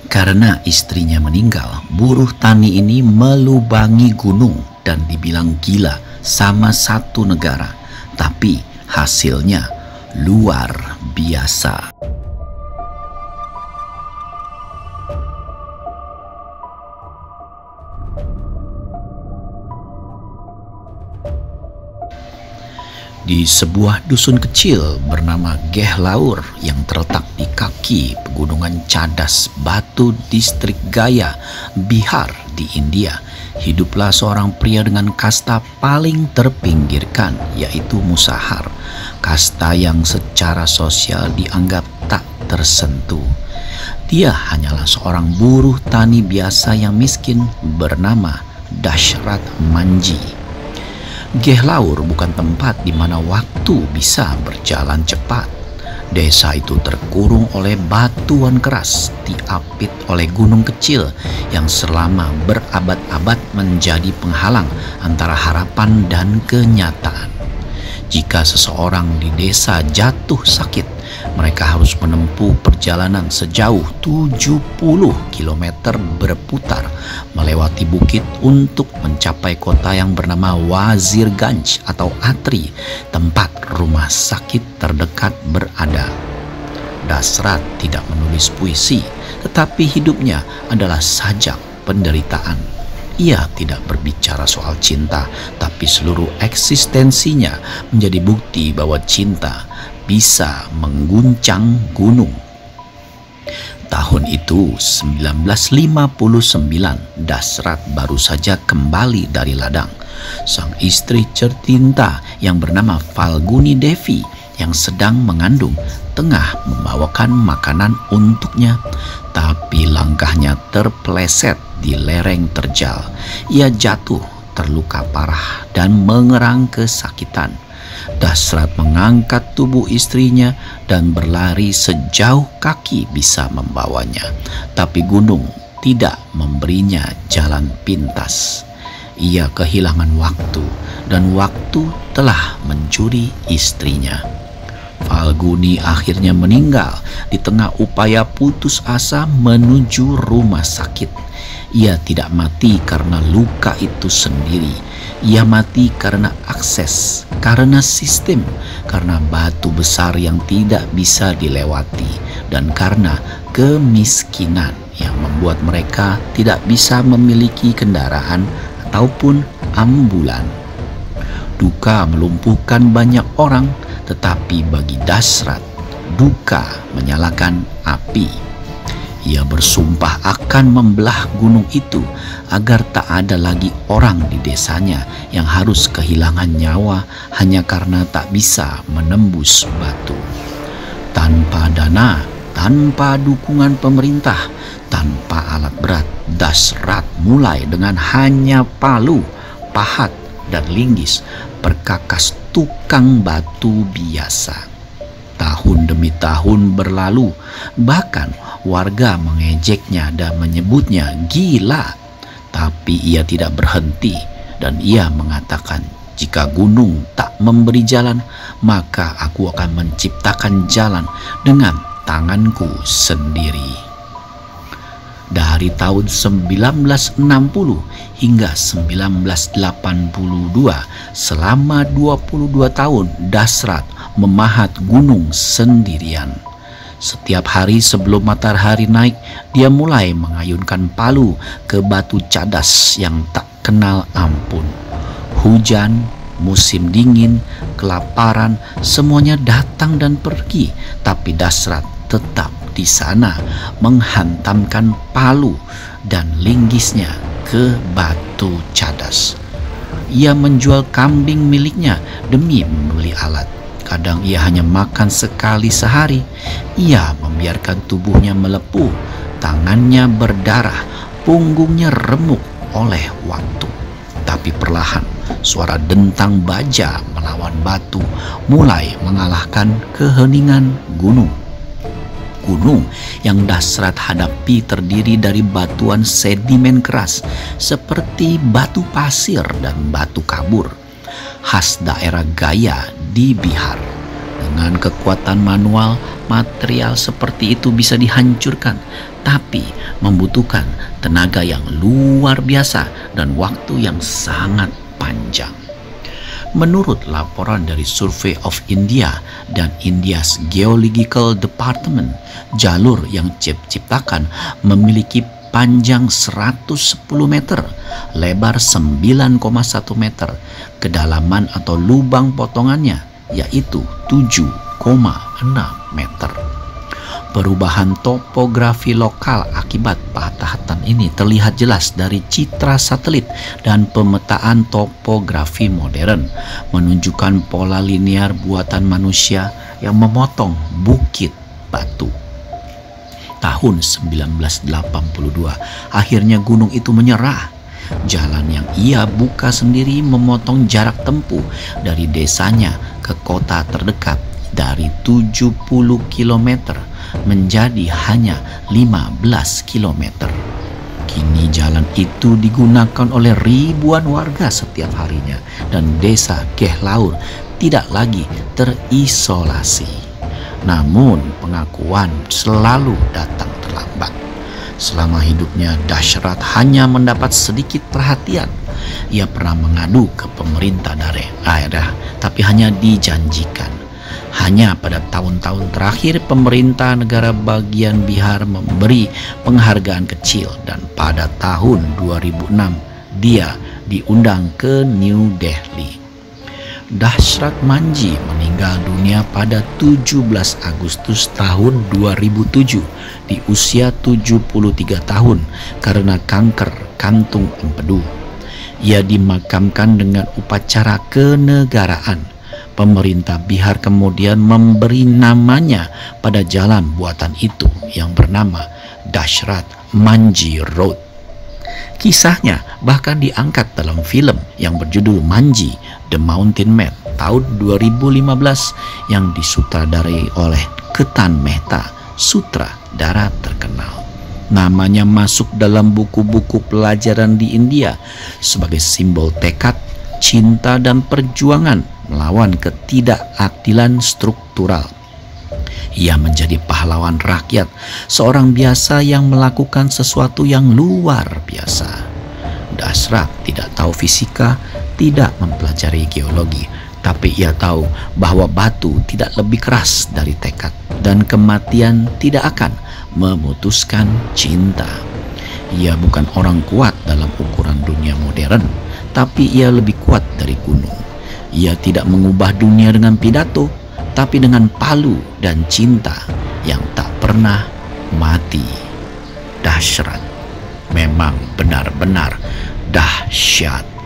Karena istrinya meninggal, buruh tani ini melubangi gunung dan dibilang gila sama satu negara. Tapi hasilnya luar biasa. Di sebuah dusun kecil bernama Gehlaur yang terletak di kaki pegunungan Cadas Batu distrik Gaya, Bihar di India, hiduplah seorang pria dengan kasta paling terpinggirkan, yaitu musahar, kasta yang secara sosial dianggap tak tersentuh. Dia hanyalah seorang buruh tani biasa yang miskin bernama Dashrath Manji. Gehlaur bukan tempat di mana waktu bisa berjalan cepat. Desa itu terkurung oleh batuan keras, diapit oleh gunung kecil yang selama berabad-abad menjadi penghalang antara harapan dan kenyataan. Jika seseorang di desa jatuh sakit, mereka harus menempuh perjalanan sejauh 70 km berputar melewati bukit untuk mencapai kota yang bernama Wazirganj atau Atri, tempat rumah sakit terdekat berada. Dashrath tidak menulis puisi, tetapi hidupnya adalah sajak penderitaan. Ia tidak berbicara soal cinta, tapi seluruh eksistensinya menjadi bukti bahwa cinta bisa mengguncang gunung. Tahun itu 1959, Dashrath baru saja kembali dari ladang. Sang istri tercinta yang bernama Falguni Devi yang sedang mengandung tengah membawakan makanan untuknya, tapi langkahnya terpeleset di lereng terjal. Ia jatuh, terluka parah dan mengerang kesakitan. Dashrath mengangkat tubuh istrinya dan berlari sejauh kaki bisa membawanya, tapi gunung tidak memberinya jalan pintas. Ia kehilangan waktu dan waktu telah mencuri istrinya. Falguni akhirnya meninggal di tengah upaya putus asa menuju rumah sakit. Ia tidak mati karena luka itu sendiri. Ia mati karena akses, karena sistem, karena batu besar yang tidak bisa dilewati, dan karena kemiskinan yang membuat mereka tidak bisa memiliki kendaraan ataupun ambulan. Duka melumpuhkan banyak orang, tetapi bagi Dashrath, duka menyalakan api. Ia bersumpah akan membelah gunung itu agar tak ada lagi orang di desanya yang harus kehilangan nyawa hanya karena tak bisa menembus batu. Tanpa dana, tanpa dukungan pemerintah, tanpa alat berat, Dashrath mulai dengan hanya palu, pahat, dan linggis perkakas tukang batu biasa. Tahun demi tahun berlalu, bahkan warga mengejeknya dan menyebutnya gila. Tapi ia tidak berhenti dan ia mengatakan, jika gunung tak memberi jalan, maka aku akan menciptakan jalan dengan tanganku sendiri. Dari tahun 1960 hingga 1982, selama 22 tahun Dashrath memahat gunung sendirian. Setiap hari sebelum matahari naik, dia mulai mengayunkan palu ke batu cadas yang tak kenal ampun. Hujan, musim dingin, kelaparan, semuanya datang dan pergi, tapi Dashrath tetap di sana menghantamkan palu dan linggisnya ke batu cadas. Ia menjual kambing miliknya demi membeli alat. Kadang ia hanya makan sekali sehari. Ia membiarkan tubuhnya melepuh, tangannya berdarah, punggungnya remuk oleh waktu. Tapi perlahan suara dentang baja melawan batu mulai mengalahkan keheningan gunung. Gunung yang Dashrath hadapi terdiri dari batuan sedimen keras seperti batu pasir dan batu kabur, khas daerah Gaya di Bihar. Dengan kekuatan manual, material seperti itu bisa dihancurkan, tapi membutuhkan tenaga yang luar biasa dan waktu yang sangat panjang. Menurut laporan dari Survey of India dan India's Geological Department, jalur yang diciptakan memiliki panjang 110 meter, lebar 9,1 meter, kedalaman atau lubang potongannya yaitu 7,6 meter. Perubahan topografi lokal akibat patahatan ini terlihat jelas dari citra satelit dan pemetaan topografi modern, menunjukkan pola linear buatan manusia yang memotong bukit batu. Tahun 1982, akhirnya gunung itu menyerah. Jalan yang ia buka sendiri memotong jarak tempuh dari desanya ke kota terdekat dari 70 km menjadi hanya 15 km. Kini jalan itu digunakan oleh ribuan warga setiap harinya dan desa Gehlaur tidak lagi terisolasi. Namun pengakuan selalu datang terlambat. Selama hidupnya, Dashrath hanya mendapat sedikit perhatian. Ia pernah mengadu ke pemerintah daerah, tapi hanya dijanjikan. Hanya pada tahun-tahun terakhir pemerintah negara bagian Bihar memberi penghargaan kecil, dan pada tahun 2006 dia diundang ke New Delhi. Dashrath Manjhi meninggal dunia pada 17 Agustus tahun 2007 di usia 73 tahun karena kanker kantung empedu. Ia dimakamkan dengan upacara kenegaraan. Pemerintah Bihar kemudian memberi namanya pada jalan buatan itu yang bernama Dashrath Manjhi Road. Kisahnya bahkan diangkat dalam film yang berjudul Manjhi, The Mountain Man tahun 2015 yang disutradarai oleh Ketan Mehta, sutradara terkenal. Namanya masuk dalam buku-buku pelajaran di India sebagai simbol tekad, cinta, dan perjuangan melawan ketidakadilan struktural. Ia menjadi pahlawan rakyat, seorang biasa yang melakukan sesuatu yang luar biasa. Dashrath tidak tahu fisika, tidak mempelajari geologi, tapi ia tahu bahwa batu tidak lebih keras dari tekad dan kematian tidak akan memutuskan cinta. Ia bukan orang kuat dalam ukuran dunia modern, tapi ia lebih kuat dari gunung. Ia tidak mengubah dunia dengan pidato, tapi dengan palu dan cinta yang tak pernah mati. Dashrath memang benar-benar dahsyat.